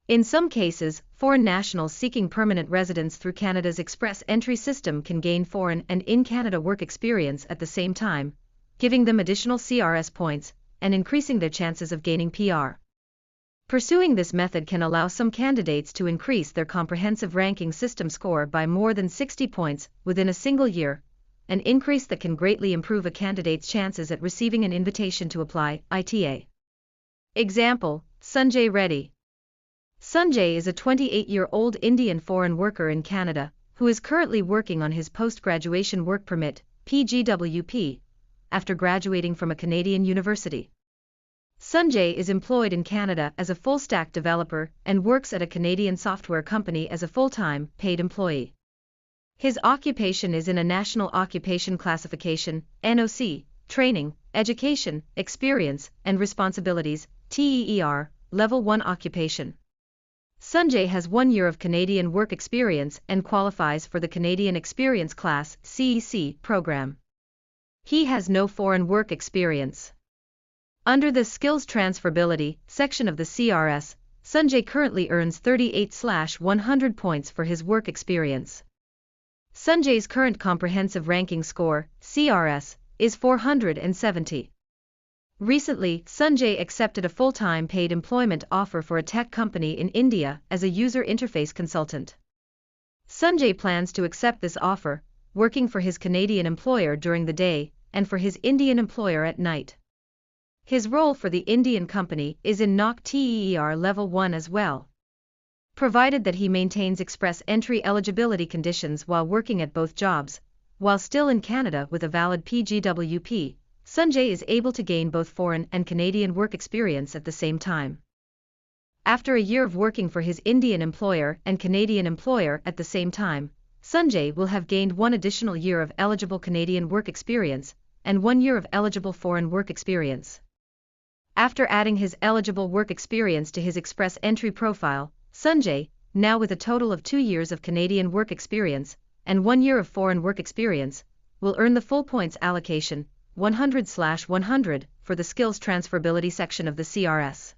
In some cases, foreign nationals seeking permanent residence through Canada's express entry system can gain foreign and in-Canada work experience at the same time, giving them additional CRS points and increasing their chances of gaining PR. Pursuing this method can allow some candidates to increase their comprehensive ranking system score by more than 60 points within a single year, an increase that can greatly improve a candidate's chances at receiving an invitation to apply, ITA. Example, Sanjay Reddy. Sanjay is a 28-year-old Indian foreign worker in Canada, who is currently working on his post-graduation work permit, PGWP, after graduating from a Canadian university. Sanjay is employed in Canada as a full-stack developer and works at a Canadian software company as a full-time, paid employee. His occupation is in a National Occupation Classification, NOC, Training, Education, Experience, and Responsibilities, TEER, Level 1 occupation. Sanjay has 1 year of Canadian work experience and qualifies for the Canadian Experience Class, CEC, program. He has no foreign work experience. Under the Skills Transferability section of the CRS, Sanjay currently earns 38/100 points for his work experience. Sanjay's current comprehensive ranking score, CRS, is 470. Recently, Sanjay accepted a full-time paid employment offer for a tech company in India as a user interface consultant. Sanjay plans to accept this offer, working for his Canadian employer during the day and for his Indian employer at night. His role for the Indian company is in NOC TEER Level 1 as well. Provided that he maintains express entry eligibility conditions while working at both jobs, while still in Canada with a valid PGWP, Sanjay is able to gain both foreign and Canadian work experience at the same time. After a year of working for his Indian employer and Canadian employer at the same time, Sanjay will have gained 1 additional year of eligible Canadian work experience and 1 year of eligible foreign work experience. After adding his eligible work experience to his express entry profile, Sanjay, now with a total of 2 years of Canadian work experience and 1 year of foreign work experience, will earn the full points allocation, 100/100, for the skills transferability section of the CRS.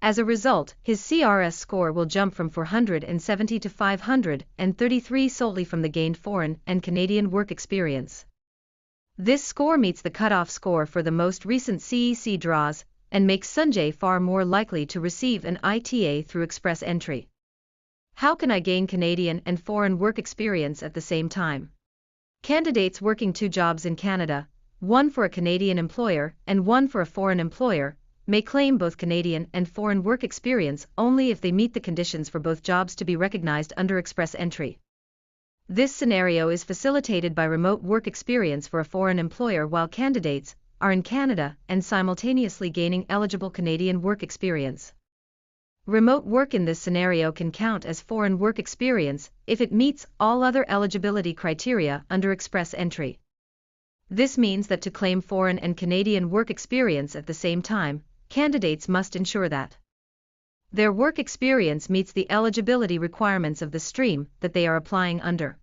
As a result, his CRS score will jump from 470 to 533 solely from the gained foreign and Canadian work experience. This score meets the cutoff score for the most recent CEC draws and makes Sanjay far more likely to receive an ITA through express entry. How can I gain Canadian and foreign work experience at the same time? Candidates working 2 jobs in Canada, 1 for a Canadian employer and 1 for a foreign employer, may claim both Canadian and foreign work experience only if they meet the conditions for both jobs to be recognized under express entry. This scenario is facilitated by remote work experience for a foreign employer while candidates are in Canada and simultaneously gaining eligible Canadian work experience. Remote work in this scenario can count as foreign work experience if it meets all other eligibility criteria under express entry. This means that to claim foreign and Canadian work experience at the same time, candidates must ensure that their work experience meets the eligibility requirements of the stream that they are applying under.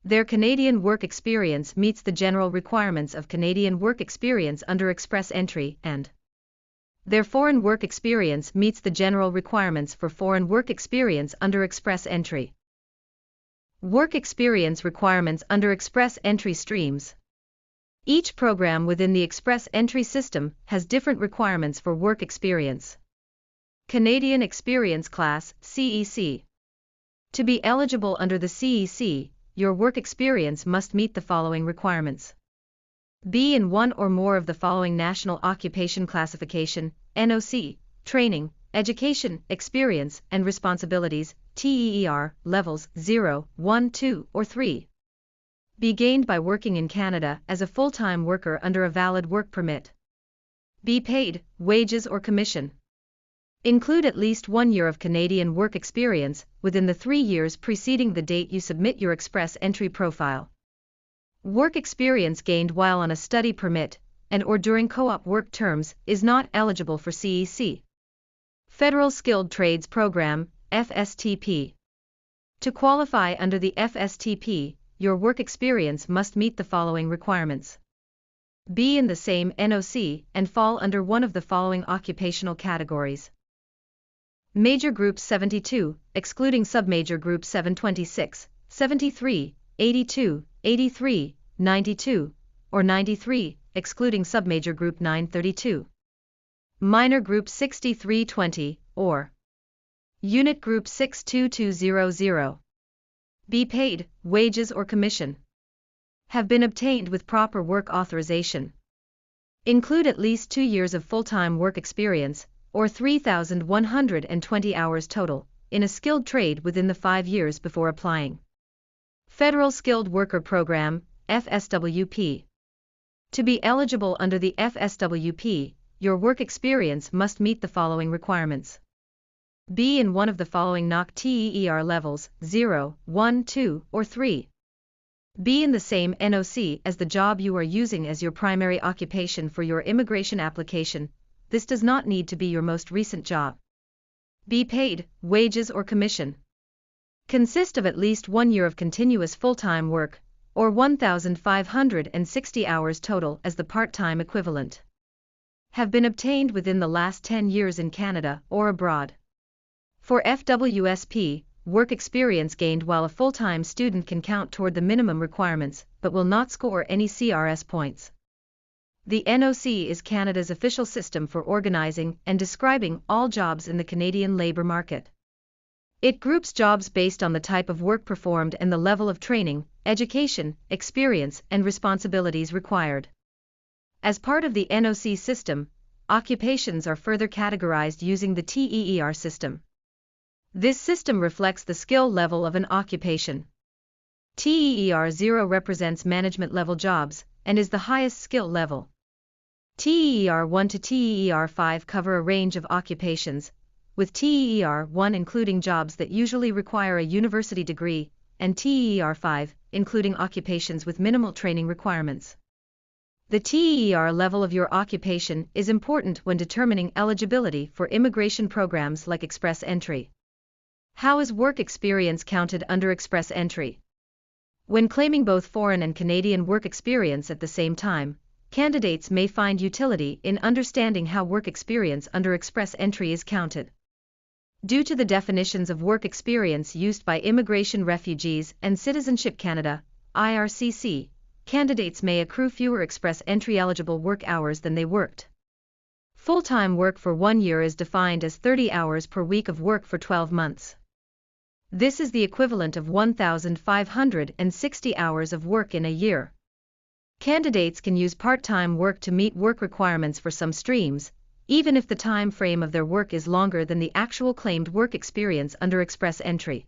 Their Canadian work experience meets the general requirements of Canadian work experience under express entry, and their foreign work experience meets the general requirements for foreign work experience under express entry. Work experience requirements under express entry streams. Each program within the express entry system has different requirements for work experience. Canadian Experience Class, CEC. To be eligible under the CEC, your work experience must meet the following requirements. Be in 1 or more of the following National Occupation Classification, NOC, Training, Education, Experience, and Responsibilities, TEER, levels 0, 1, 2, or 3. Be gained by working in Canada as a full-time worker under a valid work permit. Be paid wages or commission. Include at least 1 year of Canadian work experience within the 3 years preceding the date you submit your express entry profile. Work experience gained while on a study permit and or during co-op work terms is not eligible for CEC. Federal Skilled Trades Program, FSTP. To qualify under the FSTP, your work experience must meet the following requirements. Be in the same NOC and fall under one of the following occupational categories. Major Groups 72, excluding Submajor Groups 726, 73, 82, 83, 92, or 93, excluding Submajor Group 932. Minor Group 6320, or Unit Group 62200. Be paid, wages or commission. Have been obtained with proper work authorization. Include at least 2 years of full-time work experience, or 3,120 hours total, in a skilled trade within the 5 years before applying. Federal Skilled Worker Program, FSWP. To be eligible under the FSWP, your work experience must meet the following requirements. Be in one of the following NOC TEER levels, 0, 1, 2, or 3. Be in the same NOC as the job you are using as your primary occupation for your immigration application. This does not need to be your most recent job. Be paid, wages or commission. Consist of at least 1 year of continuous full-time work, or 1,560 hours total as the part-time equivalent. Have been obtained within the last 10 years in Canada or abroad. For FWSP, work experience gained while a full-time student can count toward the minimum requirements, but will not score any CRS points. The NOC is Canada's official system for organizing and describing all jobs in the Canadian labour market. It groups jobs based on the type of work performed and the level of training, education, experience, and responsibilities required. As part of the NOC system, occupations are further categorized using the TEER system. This system reflects the skill level of an occupation. TEER 0 represents management level jobs and is the highest skill level. TEER 1 to TEER 5 cover a range of occupations, with TEER 1 including jobs that usually require a university degree, and TEER 5 including occupations with minimal training requirements. The TEER level of your occupation is important when determining eligibility for immigration programs like Express Entry. How is work experience counted under Express Entry? When claiming both foreign and Canadian work experience at the same time, candidates may find utility in understanding how work experience under Express Entry is counted. Due to the definitions of work experience used by Immigration, Refugees, and Citizenship Canada, IRCC, candidates may accrue fewer Express Entry eligible work hours than they worked. Full-time work for 1 year is defined as 30 hours per week of work for 12 months. This is the equivalent of 1,560 hours of work in a year. Candidates can use part-time work to meet work requirements for some streams, even if the time frame of their work is longer than the actual claimed work experience under Express Entry.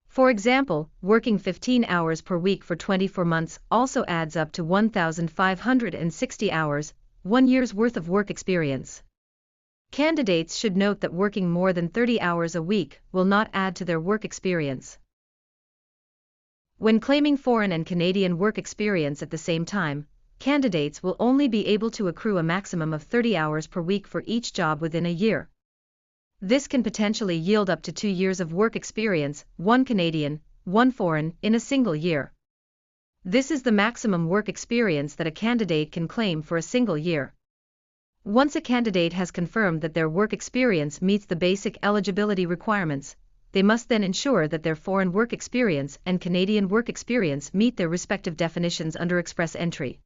For example, working 15 hours per week for 24 months also adds up to 1,560 hours, 1 year's worth of work experience. Candidates should note that working more than 30 hours a week will not add to their work experience. When claiming foreign and Canadian work experience at the same time, candidates will only be able to accrue a maximum of 30 hours per week for each job within a year. This can potentially yield up to 2 years of work experience, 1 Canadian, 1 foreign, in a single year. This is the maximum work experience that a candidate can claim for a single year. Once a candidate has confirmed that their work experience meets the basic eligibility requirements, they must then ensure that their foreign work experience and Canadian work experience meet their respective definitions under Express Entry.